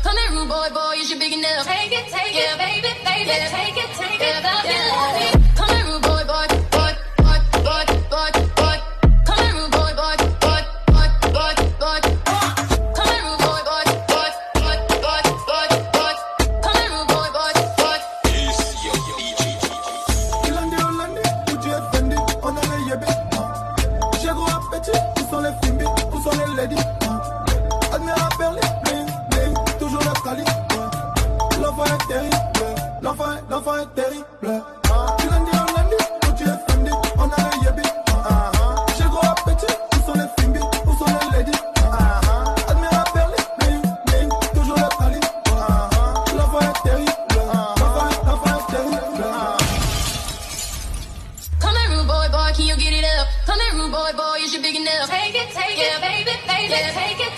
Come here, rude boy, boy, is you big enough? Take it, yeah, baby, baby, yeah, take it, yeah, love you, love you. Come here, rude boy, boy, boy, boy, boy, boy, boy. Come here, rude boy, boy, boy, boy, boy, boy. Come here, rude boy, boy, boy, boy, boy, boy, boy. Come here, rude boy, boy, boy. Hollandi, où tu es fendi, on a les yébé. J'ai gros appétit, où sont les filles, où sont les ladies? Admirable, bling, bling, toujours la cali. L'enfant est terrible, l'enfant est terrible. Hollandi, où tu es fendi, on a les yébé. J'ai gros appétit, où sont les filles, où sont les ladies? Admirable, bling, bling, toujours la cali. L'enfant est terrible, l'enfant est terrible. Come here, rude boy, boy, can you get it up? Come here, rude boy, boy, is you big enough? Take it, yeah, baby, baby, yeah, take it,